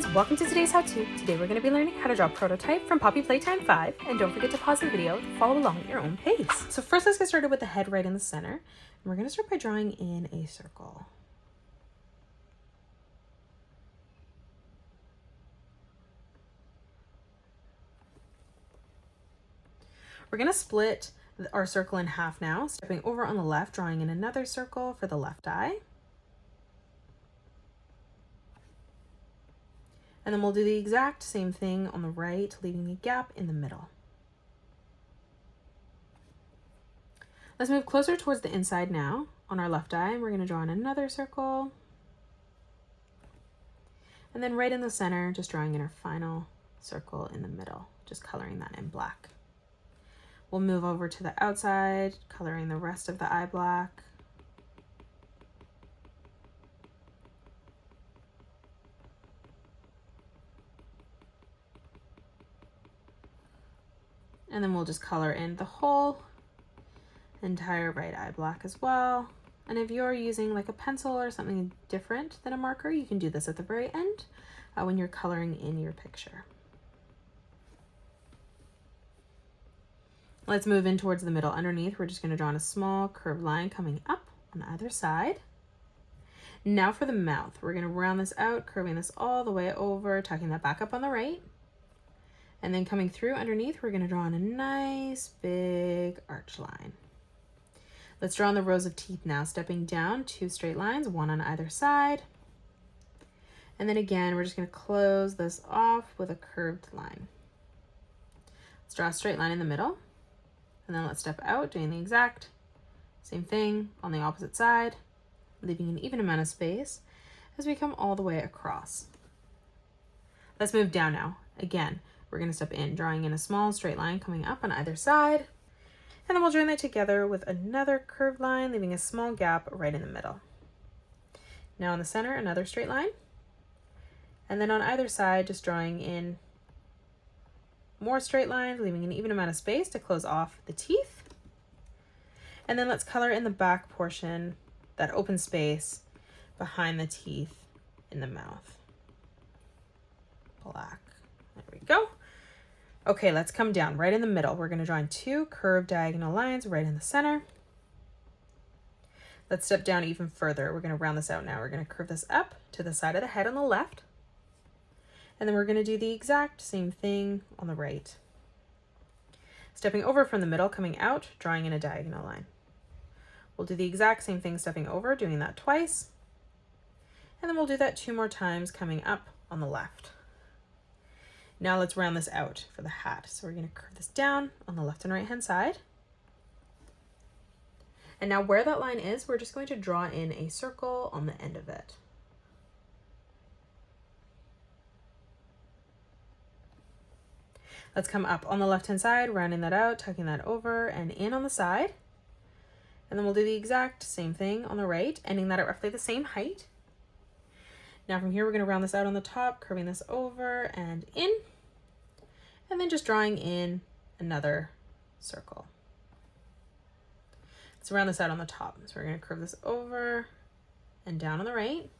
friends, welcome to today's how-to. Today we're going to be learning how to draw Prototype from Poppy Playtime 5, and don't forget to pause the video to follow along at your own pace. So first let's get started with the head right in the center. And we're going to start by drawing in a circle. We're going to split our circle in half now, stepping over on the left, drawing in another circle for the left eye. And then we'll do the exact same thing on the right, leaving a gap in the middle. Let's move closer towards the inside now. On our left eye, we're going to draw in another circle. And then right in the center, just drawing in our final circle in the middle, just coloring that in black. We'll move over to the outside, coloring the rest of the eye black. And then we'll just color in the whole entire right eye black as well. And if you're using like a pencil or something different than a marker, you can do this at the very end when you're coloring in your picture. Let's move in towards the middle underneath. We're just going to draw in a small curved line coming up on either side. Now for the mouth, we're going to round this out, curving this all the way over, tucking that back up on the right. And then coming through underneath, we're going to draw in a nice big arch line. Let's draw in the rows of teeth now, stepping down 2 straight lines, one on either side. And then again, we're just going to close this off with a curved line. Let's draw a straight line in the middle. And then let's step out, doing the exact same thing on the opposite side, leaving an even amount of space as we come all the way across. Let's move down now. Again, we're going to step in, drawing in a small straight line coming up on either side. And then we'll join that together with another curved line, leaving a small gap right in the middle. Now in the center, another straight line. And then on either side, just drawing in more straight lines, leaving an even amount of space to close off the teeth. And then let's color in the back portion, that open space behind the teeth in the mouth. Black. There we go. Okay, let's come down right in the middle. We're going to draw in 2 curved diagonal lines right in the center. Let's step down even further. We're going to round this out now. We're going to curve this up to the side of the head on the left. And then we're going to do the exact same thing on the right. Stepping over from the middle, coming out, drawing in a diagonal line. We'll do the exact same thing stepping over, doing that twice. And then we'll do that 2 more times coming up on the left. Now let's round this out for the hat. So we're going to curve this down on the left and right hand side. And now where that line is, we're just going to draw in a circle on the end of it. Let's come up on the left hand side, rounding that out, tucking that over and in on the side. And then we'll do the exact same thing on the right, ending that at roughly the same height. Now from here, we're going to round this out on the top, curving this over and in. And then just drawing in another circle. Let's round this out on the top. So we're going to curve this over and down on the right.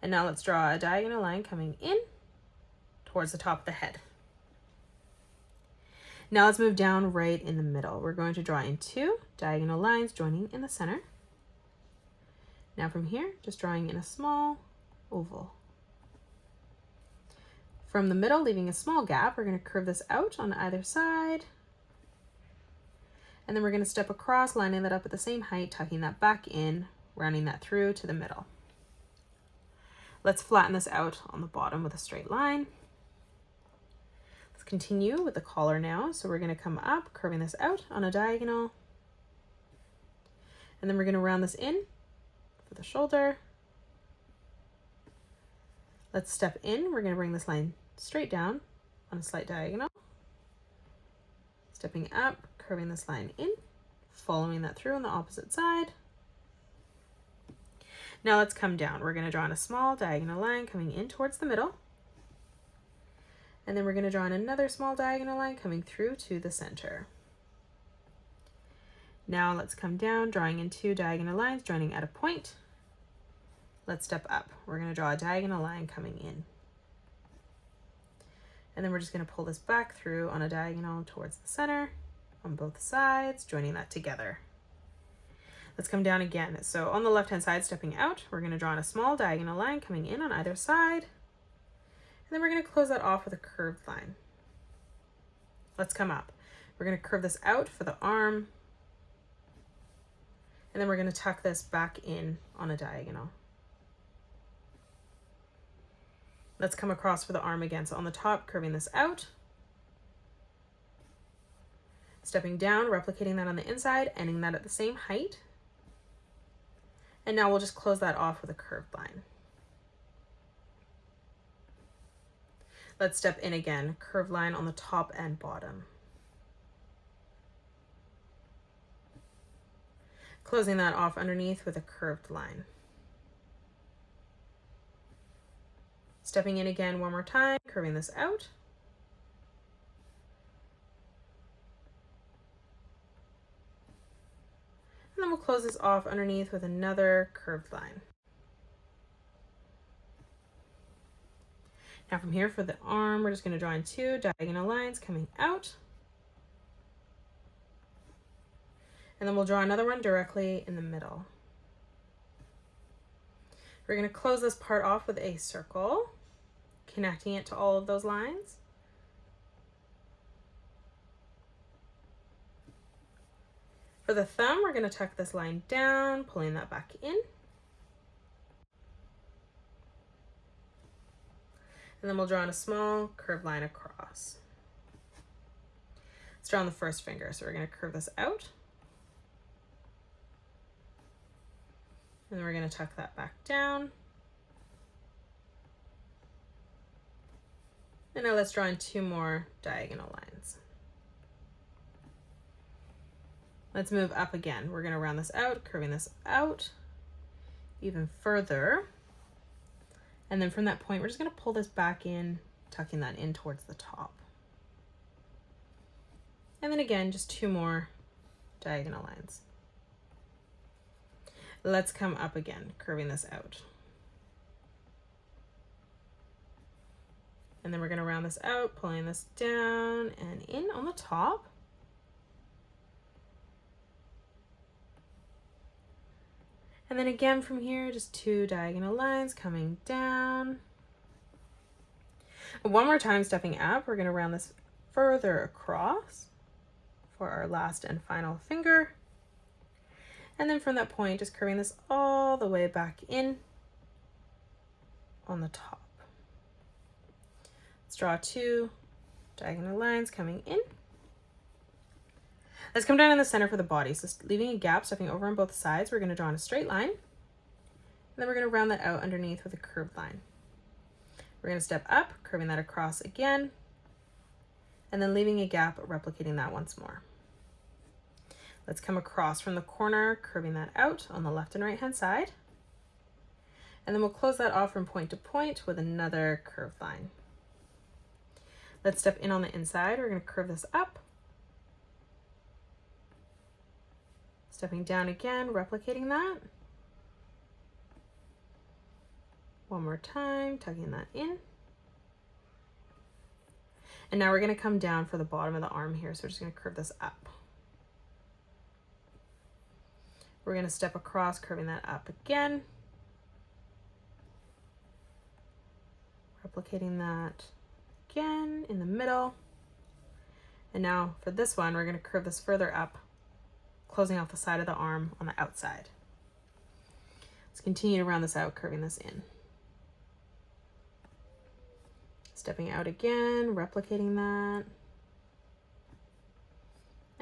And now let's draw a diagonal line coming in towards the top of the head. Now let's move down right in the middle. We're going to draw in 2 diagonal lines joining in the center. Now from here, just drawing in a small oval. From the middle, leaving a small gap, we're going to curve this out on either side. And then we're going to step across, lining that up at the same height, tucking that back in, rounding that through to the middle. Let's flatten this out on the bottom with a straight line. Let's continue with the collar now. So we're going to come up, curving this out on a diagonal. And then we're going to round this in for the shoulder. Let's step in. We're going to bring this line straight down on a slight diagonal. Stepping up, curving this line in, following that through on the opposite side. Now let's come down. We're going to draw in a small diagonal line coming in towards the middle. And then we're going to draw in another small diagonal line coming through to the center. Now let's come down, drawing in 2 diagonal lines, joining at a point. Let's step up. We're going to draw a diagonal line coming in. And then we're just going to pull this back through on a diagonal towards the center on both sides, joining that together. Let's come down again. So on the left-hand side, stepping out, we're going to draw in a small diagonal line coming in on either side. And then we're going to close that off with a curved line. Let's come up. We're going to curve this out for the arm. And then we're going to tuck this back in on a diagonal. Let's come across for the arm again. So on the top, curving this out. Stepping down, replicating that on the inside, ending that at the same height. And now we'll just close that off with a curved line. Let's step in again, curved line on the top and bottom. Closing that off underneath with a curved line. Stepping in again one more time, curving this out. And then we'll close this off underneath with another curved line. Now from here for the arm, we're just going to draw in 2 diagonal lines coming out. And then we'll draw another one directly in the middle. We're going to close this part off with a circle, connecting it to all of those lines. For the thumb, we're going to tuck this line down, pulling that back in. And then we'll draw in a small curved line across. Let's draw on the first finger. So we're going to curve this out. And then we're going to tuck that back down. And now let's draw in 2 more diagonal lines. Let's move up again. We're going to round this out, curving this out even further. And then from that point, we're just going to pull this back in, tucking that in towards the top. And then again, just 2 more diagonal lines. Let's come up again, curving this out. And then we're going to round this out, pulling this down and in on the top. And then again from here, just 2 diagonal lines coming down. One more time, stepping up, we're going to round this further across for our last and final finger. And then from that point, just curving this all the way back in on the top. Let's draw 2 diagonal lines coming in. Let's come down in the center for the body. So leaving a gap, stepping over on both sides, we're going to draw in a straight line. And then we're going to round that out underneath with a curved line. We're going to step up, curving that across again, and then leaving a gap, replicating that once more. Let's come across from the corner, curving that out on the left and right hand side. And then we'll close that off from point to point with another curved line. Let's step in on the inside. We're going to curve this up. Stepping down again, replicating that. One more time, tucking that in. And now we're going to come down for the bottom of the arm here. So we're just going to curve this up. We're going to step across, curving that up again. Replicating that again in the middle. And now for this one, we're going to curve this further up, closing off the side of the arm on the outside. Let's continue to round this out, curving this in. Stepping out again, replicating that.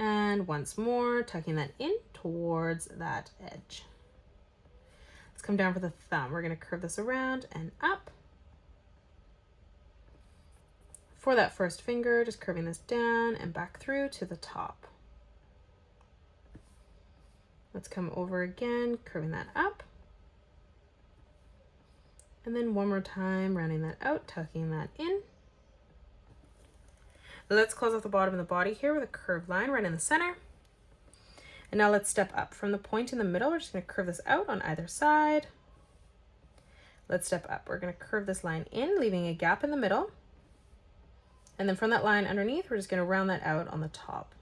And once more, tucking that in towards that edge. Let's come down for the thumb. We're going to curve this around and up. For that first finger, just curving this down and back through to the top. Let's come over again, curving that up. And then one more time, rounding that out, tucking that in. Let's close off the bottom of the body here with a curved line right in the center. And now let's step up from the point in the middle. We're just going to curve this out on either side. Let's step up. We're going to curve this line in, leaving a gap in the middle. And then from that line underneath, we're just going to round that out on the top.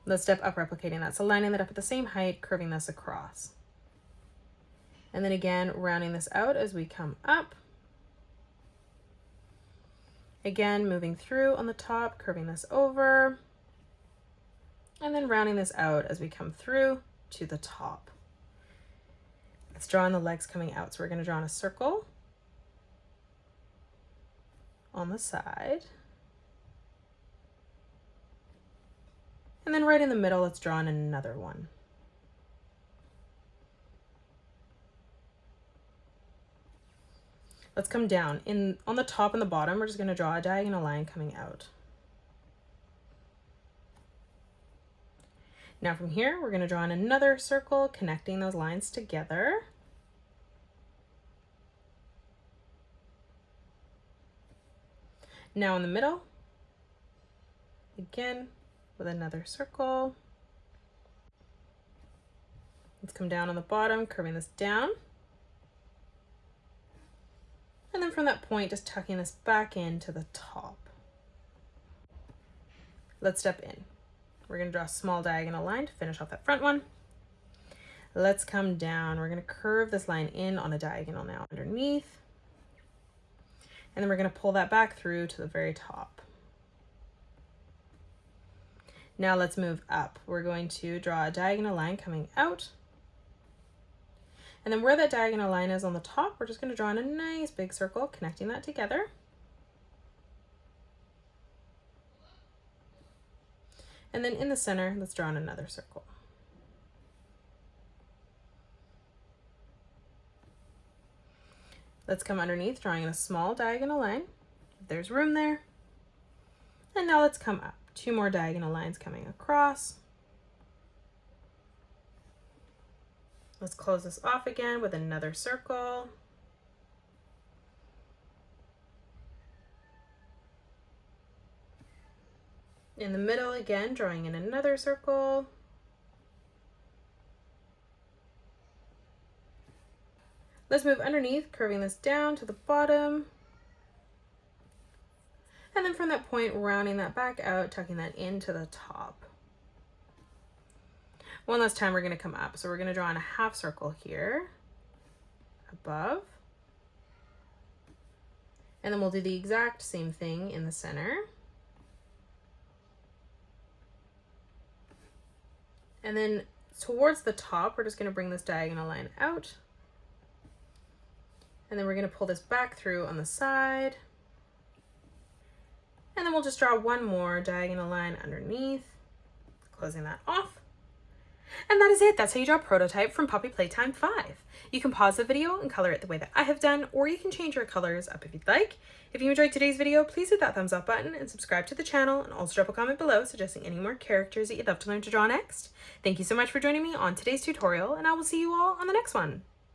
Let's step up, replicating that. So lining that up at the same height, curving this across. And then again, rounding this out as we come up. Again, moving through on the top, curving this over. And then rounding this out as we come through to the top. Let's draw on the legs coming out. So we're going to draw in a circle on the side. And then right in the middle, let's draw in another one. Let's come down. On the top and the bottom, we're just going to draw a diagonal line coming out. Now from here, we're going to draw in another circle, connecting those lines together. Now in the middle, again, with another circle. Let's come down on the bottom, curving this down. And then from that point, just tucking this back into the top. Let's step in. We're going to draw a small diagonal line to finish off that front one. Let's come down. We're going to curve this line in on a diagonal now underneath. And then we're going to pull that back through to the very top. Now let's move up. We're going to draw a diagonal line coming out. And then where that diagonal line is on the top, we're just going to draw in a nice big circle, connecting that together. And then in the center, let's draw in another circle. Let's come underneath, drawing in a small diagonal line. There's room there. And now let's come up. 2 more diagonal lines coming across. Let's close this off again with another circle. In the middle again, drawing in another circle. Let's move underneath, curving this down to the bottom. And then from that point, rounding that back out, tucking that into the top. One last time, we're going to come up. So we're going to draw in a half circle here, above. And then we'll do the exact same thing in the center. And then towards the top, we're just going to bring this diagonal line out. And then we're going to pull this back through on the side. And then we'll just draw one more diagonal line underneath, closing that off. And that is it. That's how you draw a prototype from Puppy Playtime 5. You can pause the video and color it the way that I have done, or you can change your colors up if you'd like. If you enjoyed today's video, please hit that thumbs up button and subscribe to the channel, and also drop a comment below suggesting any more characters that you'd love to learn to draw next. Thank you so much for joining me on today's tutorial, and I will see you all on the next one.